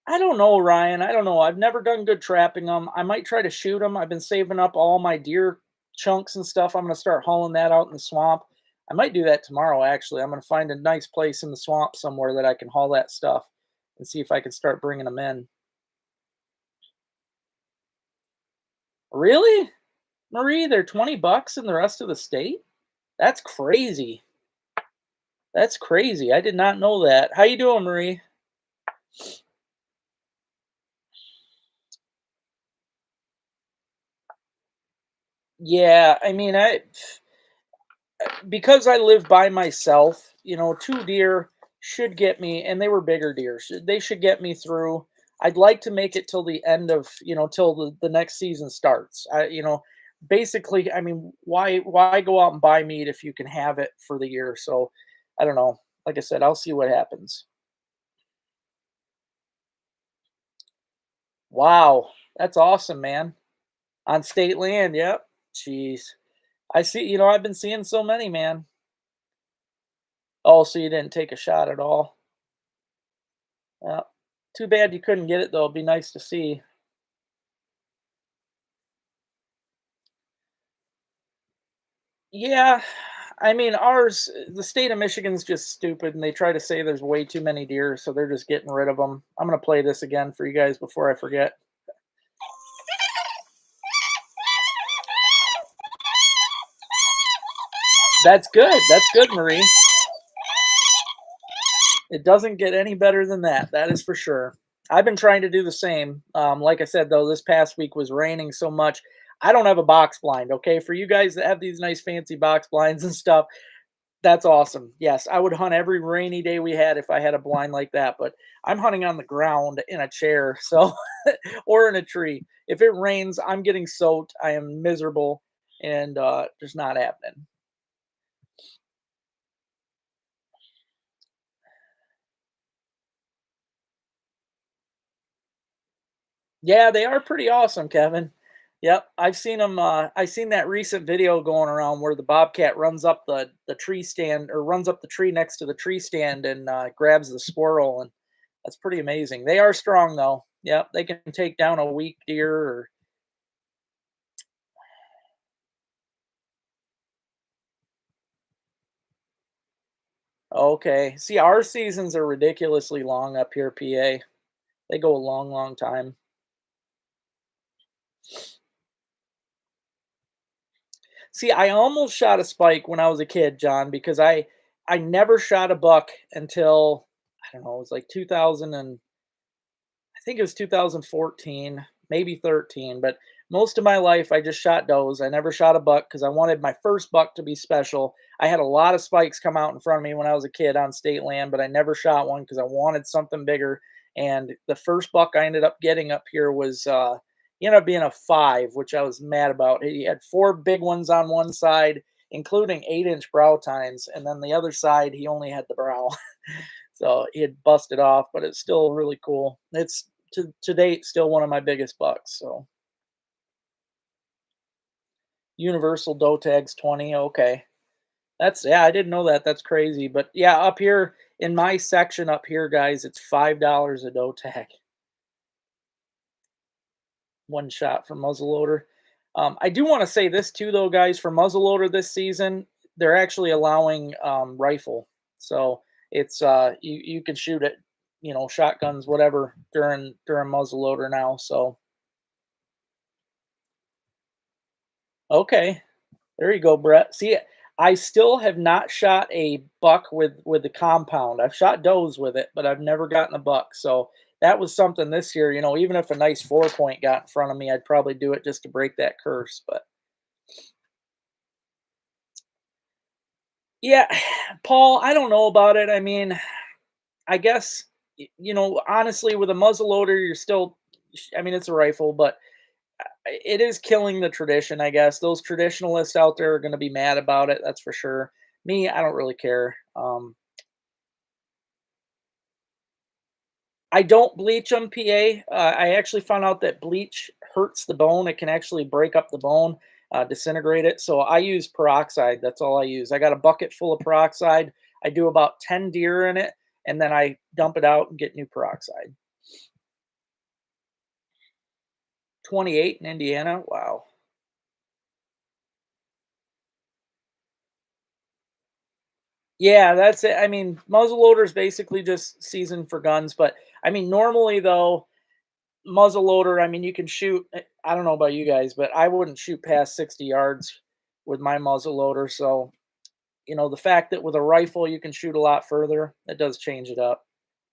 I don't know, Ryan. I don't know. I've never done good trapping them. I might try to shoot them. I've been saving up all my deer chunks and stuff. I'm going to start hauling that out in the swamp. I might do that tomorrow, actually. I'm going to find a nice place in the swamp somewhere that I can haul that stuff and see if I can start bringing them in. Really? Marie, they're 20 bucks in the rest of the state? That's crazy. That's crazy. I did not know that. How you doing, Marie? Yeah, I mean, because I live by myself, 2 deer should get me, and they were bigger deer. They should get me through. I'd like to make it till the end of, till the next season starts. Basically, I mean, why go out and buy meat if you can have it for the year? So, I don't know. Like I said, I'll see what happens. Wow, that's awesome, man. On state land, yep. Jeez. I see, I've been seeing so many, man. Oh, so you didn't take a shot at all. Yeah. Too bad you couldn't get it though. It'd be nice to see. Yeah. I mean, the state of Michigan's just stupid, and they try to say there's way too many deer, so they're just getting rid of them. I'm gonna play this again for you guys before I forget. That's good. That's good, Marie. It doesn't get any better than that. That is for sure. I've been trying to do the same. Like I said, though, this past week was raining so much. I don't have a box blind. Okay, for you guys that have these nice fancy box blinds and stuff, that's awesome. Yes, I would hunt every rainy day we had if I had a blind like that, but I'm hunting on the ground in a chair, so or in a tree. If it rains, I'm getting soaked. I am miserable and just not happening. Yeah, they are pretty awesome, Kevin. Yep, I've seen them. I seen that recent video going around where the bobcat runs up the tree stand or runs up the tree next to the tree stand and grabs the squirrel, and that's pretty amazing. They are strong though. Yep, they can take down a weak deer. Or okay, see, our seasons are ridiculously long up here, PA. They go a long, long time. See, I almost shot a spike when I was a kid, John, because I never shot a buck until I don't know, it was like 2000 and I think it was 2014, maybe 13, but most of my life I just shot does. I never shot a buck because I wanted my first buck to be special. I had a lot of spikes come out in front of me when I was a kid on state land, but I never shot one because I wanted something bigger. And the first buck I ended up getting up here was he ended up being a 5, which I was mad about. He had 4 big ones on one side, including 8-inch brow tines, and then the other side he only had the brow. So he had busted off, but it's still really cool. It's to date still one of my biggest bucks. So universal doe tags 20. Okay. That's yeah, I didn't know that. That's crazy. But yeah, up here in my section up here, guys, it's $5 a doe tag. One shot for muzzleloader. I do want to say this too, though, guys. For muzzleloader this season, they're actually allowing rifle, so it's you can shoot it, shotguns, whatever during muzzleloader now. So okay, there you go, Brett. See, I still have not shot a buck with the compound. I've shot does with it, but I've never gotten a buck. So that was something this year. Even if a nice 4 point got in front of me, I'd probably do it just to break that curse. But yeah, Paul, I don't know about it. I mean, I guess honestly, with a muzzle loader, you're still. I mean, it's a rifle, but it is killing the tradition. I guess those traditionalists out there are going to be mad about it. That's for sure. Me, I don't really care. I don't bleach them, PA. I actually found out that bleach hurts the bone. It can actually break up the bone. disintegrate it. So I use peroxide. That's all I use. I got a bucket full of peroxide. I do about 10 deer in it, and then I dump it out and get new peroxide. 28 in Indiana. Wow. Yeah, that's it. I mean, muzzleloader is basically just seasoned for guns, but I mean, normally though, muzzleloader, I mean, you can shoot. I don't know about you guys, but I wouldn't shoot past 60 yards with my muzzleloader. So, the fact that with a rifle you can shoot a lot further, that does change it up.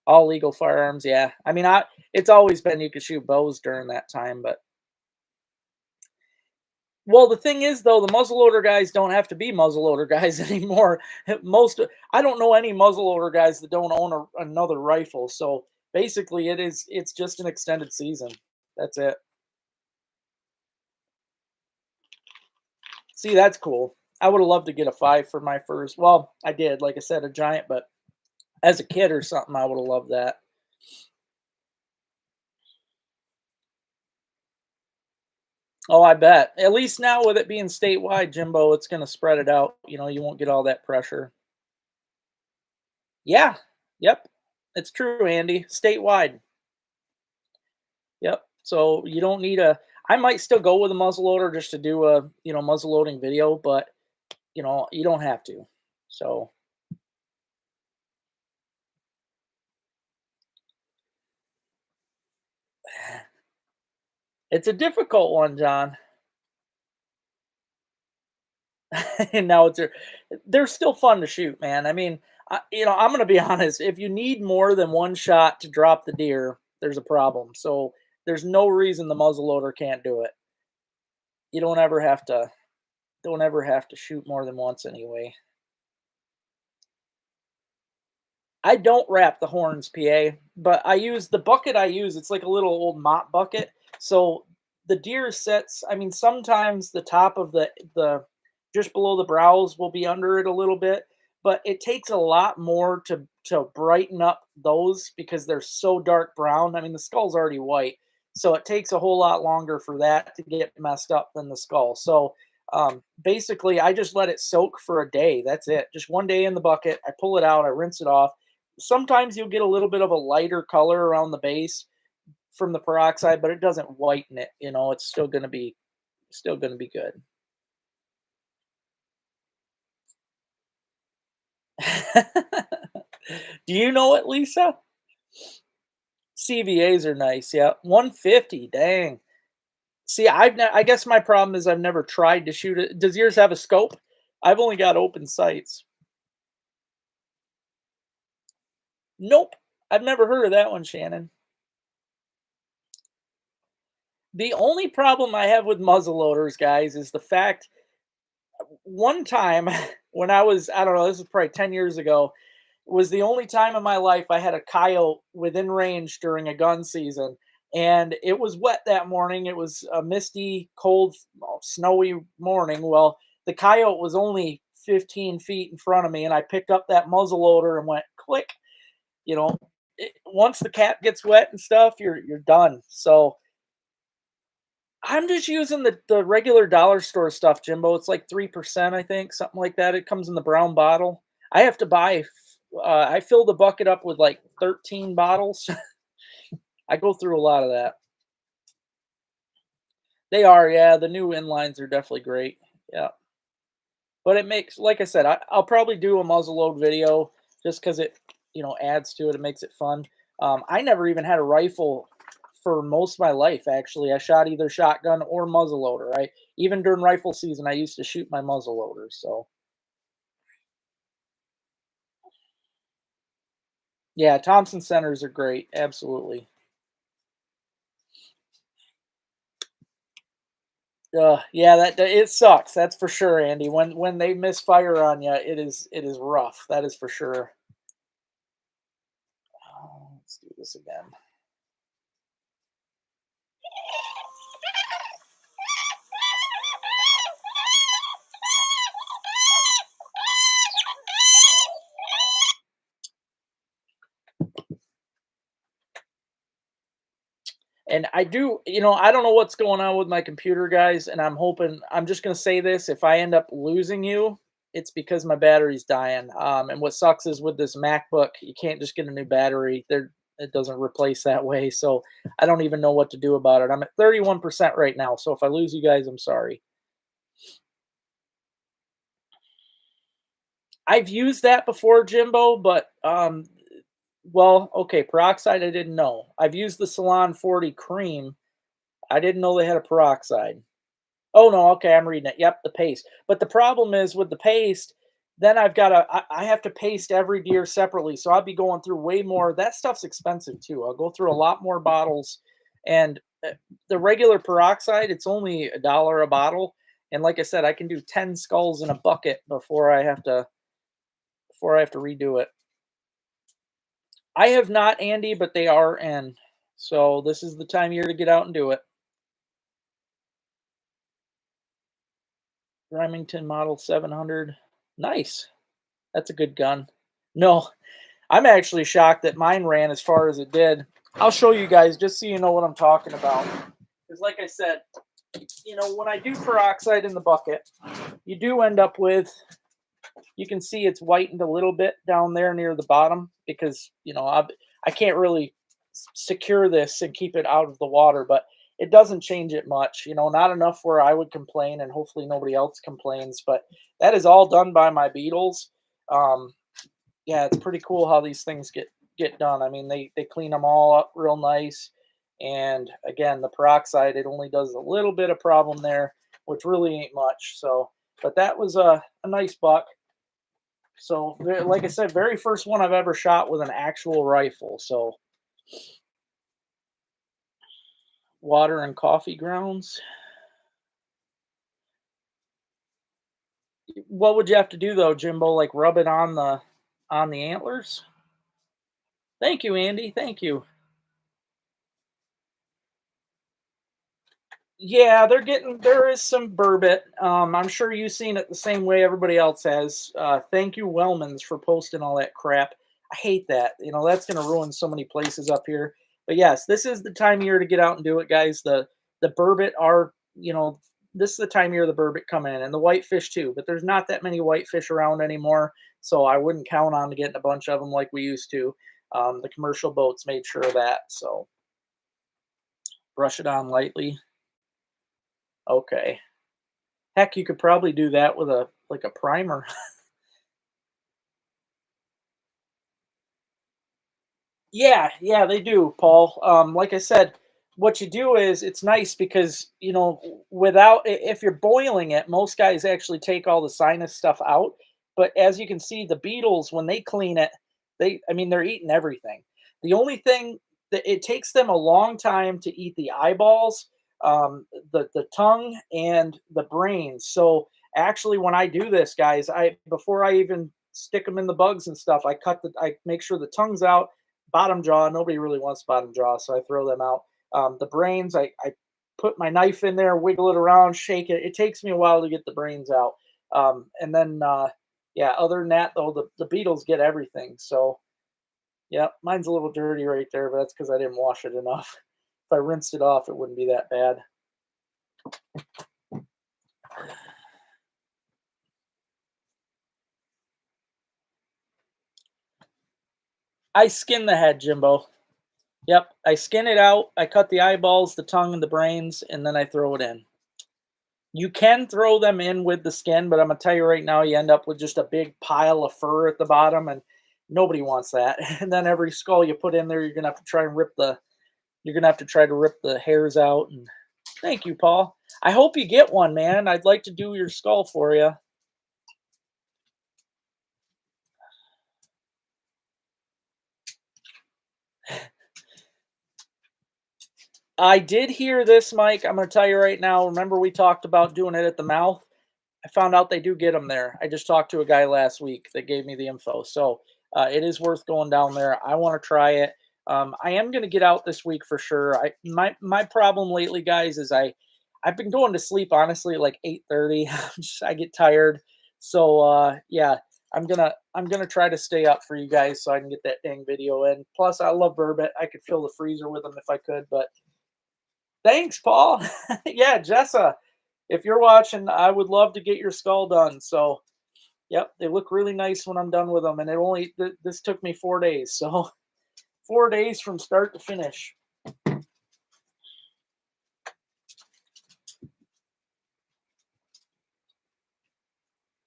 All legal firearms, yeah. I mean, it's always been you could shoot bows during that time, but well, the thing is though, the muzzleloader guys don't have to be muzzleloader guys anymore. I don't know any muzzleloader guys that don't own another rifle. So basically, it's just an extended season. That's it. See, that's cool. I would have loved to get a 5 for my first. Well, I did, like I said, a giant, but as a kid or something, I would have loved that. Oh, I bet. At least now with it being statewide, Jimbo, it's going to spread it out. You won't get all that pressure. Yeah. Yep. It's true, Andy. Statewide. Yep. So you don't need a. I might still go with a muzzleloader just to do a muzzleloading video, but you don't have to. So it's a difficult one, John. And now they're still fun to shoot, man. I mean, I'm gonna be honest. If you need more than one shot to drop the deer, there's a problem. So there's no reason the muzzleloader can't do it. You don't ever have to shoot more than once anyway. I don't wrap the horns, PA, but the bucket I use, it's like a little old mop bucket. So the deer sits, I mean, sometimes the top of the just below the brows will be under it a little bit, but it takes a lot more to brighten up those because they're so dark brown. I mean, the skull's already white, so it takes a whole lot longer for that to get messed up than the skull. So basically, I just let it soak for a day. That's it. Just one day in the bucket. I pull it out, I rinse it off. Sometimes you'll get a little bit of a lighter color around the base from the peroxide, but it doesn't whiten it. It's still gonna be good. Do you know it, Lisa? CVAs are nice. Yeah, 150. Dang. See, I guess my problem is I've never tried to shoot it. Does yours have a scope? I've only got open sights. Nope. I've never heard of that one, Shannon. The only problem I have with muzzleloaders, guys, is the fact one time when I don't know, this was probably 10 years ago, was the only time in my life I had a coyote within range during a gun season. And it was wet that morning. It was a misty, cold, well, snowy morning. Well, the coyote was only 15 feet in front of me, and I picked up that muzzleloader and went click. Once the cap gets wet and stuff, you're done. So I'm just using the regular dollar store stuff, Jimbo. It's like 3%, I think, something like that. It comes in the brown bottle. I have to buy. I fill the bucket up with like 13 bottles. I go through a lot of that. They are, yeah. The new inlines are definitely great. Yeah, but it makes, like I said, I'll probably do a muzzle load video just because it, adds to it. It makes it fun. I never even had a rifle for most of my life. Actually, I shot either shotgun or muzzleloader. Even during rifle season, I used to shoot my muzzleloaders. So yeah, Thompson centers are great. Absolutely. Yeah, that it sucks. That's for sure, Andy. When they misfire on you, it is rough. That is for sure. Oh, let's do this again. And I do, I don't know what's going on with my computer, guys, and I'm just gonna say this, if I end up losing you, it's because my battery's dying. And what sucks is with this MacBook, you can't just get a new battery. It doesn't replace that way. So I don't even know what to do about it. I'm at 31% right now. So if I lose you guys, I'm sorry. I've used that before, Jimbo, but well, okay, peroxide I didn't know. I've used the Salon 40 cream. I didn't know they had a peroxide. Oh, no, okay, I'm reading it. Yep, the paste. But the problem is with the paste, then I have to paste every deer separately. So I'll be going through way more. That stuff's expensive too. I'll go through a lot more bottles. And the regular peroxide, it's only $1 a bottle. And like I said, I can do 10 skulls in a bucket before I have to redo it. I have not, Andy, but they are in. So this is the time of year to get out and do it. Remington Model 700. Nice. That's a good gun. No, I'm actually shocked that mine ran as far as it did. I'll show you guys just so you know what I'm talking about. Because, like I said, when I do peroxide in the bucket, you do end up with, you can see it's whitened a little bit down there near the bottom because, I can't really secure this and keep it out of the water, but it doesn't change it much. Not enough where I would complain, and hopefully nobody else complains. But that is all done by my beetles. Um, yeah, it's pretty cool how these things get done. I mean, they clean them all up real nice. And again, the peroxide, it only does a little bit of problem there, which really ain't much. So, but that was a nice buck. So, like I said, very first one I've ever shot with an actual rifle. So, water and coffee grounds. What would you have to do though, Jimbo? Like rub it on the antlers? Thank you, Andy. Thank you. Yeah, there is some burbot. I'm sure you've seen it the same way everybody else has. Thank you, Wellmans, for posting all that crap. I hate that. That's gonna ruin so many places up here. But yes, this is the time of year to get out and do it, guys. The burbot are, this is the time of year the burbot come in, and the whitefish too. But there's not that many whitefish around anymore, so I wouldn't count on getting a bunch of them like we used to. The commercial boats made sure of that. So brush it on lightly. Okay. Heck, you could probably do that with a primer. Yeah, yeah, they do, Paul. Like I said, what you do is it's nice because if you're boiling it, most guys actually take all the sinus stuff out. But as you can see, the beetles when they clean it, I mean, they're eating everything. The only thing that it takes them a long time to eat the eyeballs, the tongue, and the brains. So actually, when I do this, guys, I before I even stick them in the bugs and stuff, I make sure the tongue's out. Bottom jaw, nobody really wants bottom jaw, so I throw them out. The brains, I put my knife in there, wiggle it around, shake it. It takes me a while to get the brains out. And then, yeah, other than that, though, the beetles get everything. So, yeah, mine's a little dirty right there, but that's because I didn't wash it enough. If I rinsed it off, it wouldn't be that bad. I skin the head, Jimbo. Yep, I skin it out. I cut the eyeballs, the tongue, and the brains, and then I throw it in. You can throw them in with the skin, but I'm gonna tell you right now, you end up with just a big pile of fur at the bottom, and nobody wants that. And then every skull you put in there, you're gonna have to try to rip the hairs out. And thank you, Paul. I hope you get one, man. I'd like to do your skull for you. I did hear this, Mike. I'm gonna tell you right now. Remember we talked about doing it at the mouth? I found out they do get them there. I just talked to a guy last week that gave me the info. So it is worth going down there. I want to try it. I am going to get out this week for sure. My problem lately, guys, is I've been going to sleep honestly at like 8:30. I get tired. So yeah, I'm gonna try to stay up for you guys so I can get that dang video in. Plus, I love bourbon. I could fill the freezer with them if I could, but Thanks, Paul. Yeah, Jessa, if you're watching, I would love to get your skull done. So, yep, they look really nice when I'm done with them, and this took me 4 days. So, 4 days from start to finish.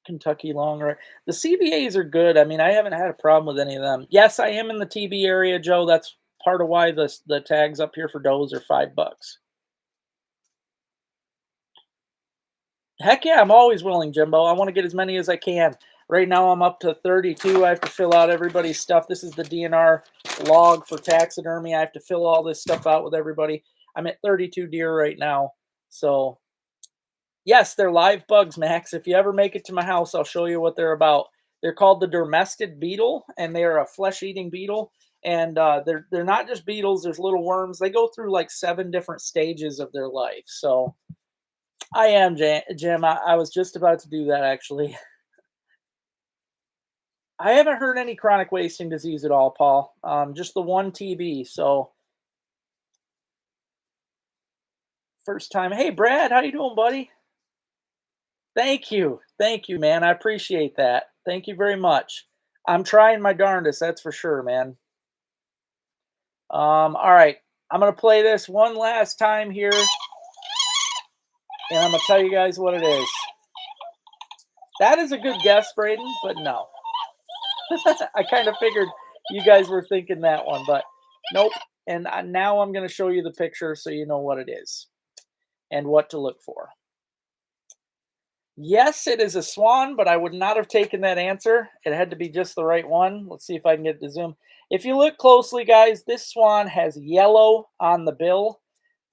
Kentucky long range. The CBAs are good. I mean, I haven't had a problem with any of them. Yes, I am in the TB area, Joe. That's part of why the tags up here for does are $5. Heck yeah, I'm always willing, Jimbo. I want to get as many as I can. Right now, I'm up to 32. I have to fill out everybody's stuff. This is the DNR log for taxidermy. I have to fill all this stuff out with everybody. I'm at 32 deer right now. So, yes, they're live bugs, Max. If you ever make it to my house, I'll show you what they're about. They're called the dermestid beetle, and they are a flesh-eating beetle. And they're not just beetles. There's little worms. They go through like 7 different stages of their life. So I am, Jim. I was just about to do that, actually. I haven't heard any chronic wasting disease at all, Paul. Just the one TB. So first time. Hey, Brad, how you doing, buddy? Thank you, man. I appreciate that. Thank you very much. I'm trying my darndest. That's for sure, man. All right. I'm gonna play this one last time here, and I'm gonna tell you guys what it is. That is a good guess, Braden, but no. I kind of figured you guys were thinking that one, but nope. And now I'm going to show you the picture so you know what it is and what to look for. Yes, it is a swan, but I would not have taken that answer. It had to be just the right one. Let's see if I can get the zoom. If you look closely, guys, this swan has yellow on the bill.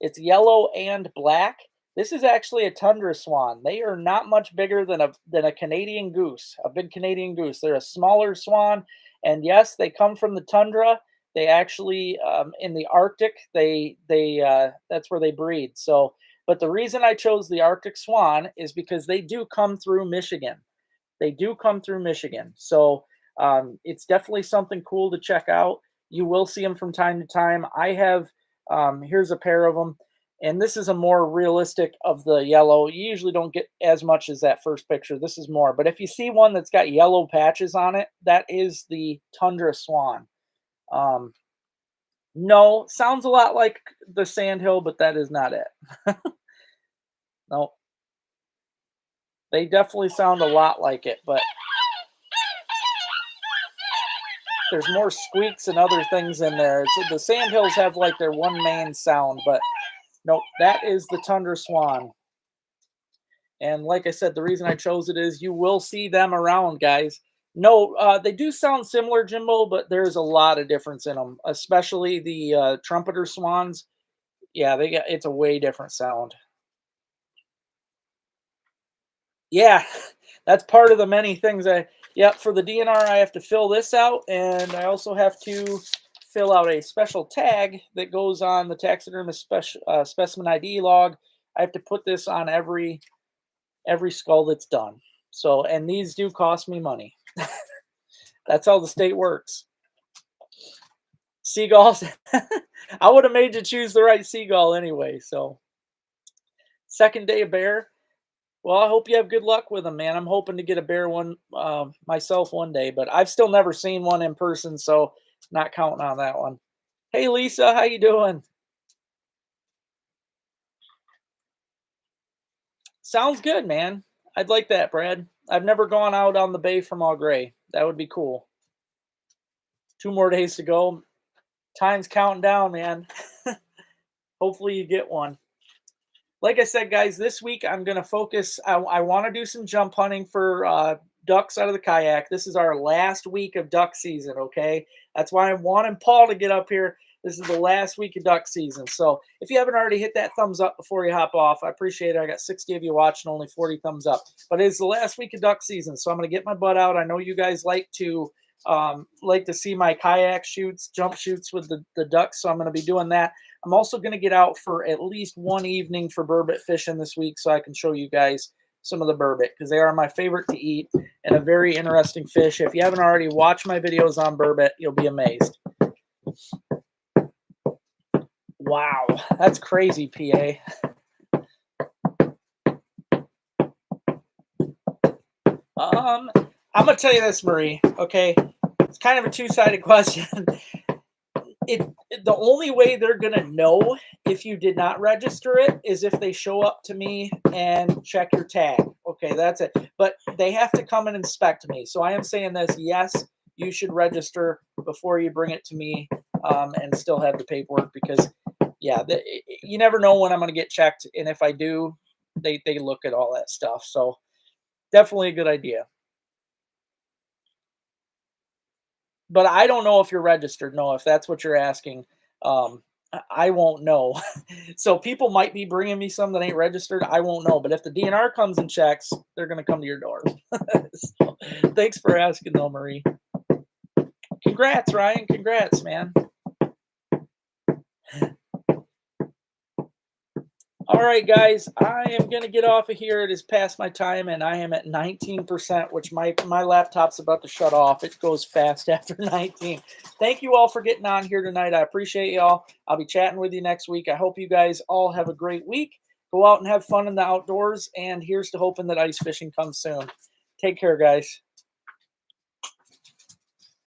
It's yellow and black. This is actually a tundra swan. They are not much bigger than a Canadian goose, a big Canadian goose. They're a smaller swan, and yes, they come from the tundra. They actually in the Arctic. That's where they breed. So, but the reason I chose the Arctic swan is because they do come through Michigan. They do come through Michigan. So it's definitely something cool to check out. You will see them from time to time. I have, here's a pair of them. And this is a more realistic of the yellow. You usually don't get as much as that first picture. This is more. But if you see one that's got yellow patches on it, that is the tundra swan. No, sounds a lot like the sandhill, but that is not it. No, they definitely sound a lot like it, but there's more squeaks and other things in there. The sandhills have like their one main sound, but no, that is the tundra swan. And like I said, the reason I chose it is you will see them around, guys. No, they do sound similar, Jimbo, but there's a lot of difference in them, especially the trumpeter swans. Yeah, it's a way different sound. Yeah, that's part of the many things yep, for the DNR, I have to fill this out, and I also have to fill out a special tag that goes on the taxidermist specimen ID log. I have to put this on every skull that's done. So, and these do cost me money. That's how the state works. Seagulls. I would have made you choose the right seagull anyway. So, second day of bear. Well, I hope you have good luck with them, man. I'm hoping to get a bear one myself one day, but I've still never seen one in person, so not counting on that one. Hey, Lisa, how you doing? Sounds good, man. I'd like that, Brad. I've never gone out on the bay from All Gray. That would be cool. 2 more days to go. Time's counting down, man. Hopefully you get one. Like I said, guys, this week I'm going to focus. I want to do some jump hunting for ducks out of the kayak. This is our last week of duck season, okay? That's why I'm wanting Paul to get up here. This is the last week of duck season. So if you haven't already, hit that thumbs up before you hop off. I appreciate it. I got 60 of you watching, only 40 thumbs up. But it's the last week of duck season, so I'm going to get my butt out. I know you guys like to see my kayak shoots, jump shoots with the ducks, so I'm going to be doing that. I'm also going to get out for at least one evening for burbot fishing this week so I can show you guys some of the burbot because they are my favorite to eat and a very interesting fish. If you haven't already watched my videos on burbot, you'll be amazed. Wow, that's crazy, PA. I'm gonna tell you this, Marie. Okay, it's kind of a two-sided question. The only way they're gonna know if you did not register it is if they show up to me and check your tag. Okay, that's it. But they have to come and inspect me. So I am saying this: yes, you should register before you bring it to me, and still have the paperwork because, yeah, you never know when I'm gonna get checked, and if I do, they look at all that stuff. So definitely a good idea. But I don't know if you're registered. No, if that's what you're asking, I won't know. So people might be bringing me some that ain't registered. I won't know. But if the DNR comes and checks, they're going to come to your door. So, thanks for asking, though, Marie. Congrats, Ryan. Congrats, man. All right, guys, I am going to get off of here. It is past my time, and I am at 19%, which my laptop's about to shut off. It goes fast after 19. Thank you all for getting on here tonight. I appreciate y'all. I'll be chatting with you next week. I hope you guys all have a great week. Go out and have fun in the outdoors, and here's to hoping that ice fishing comes soon. Take care, guys.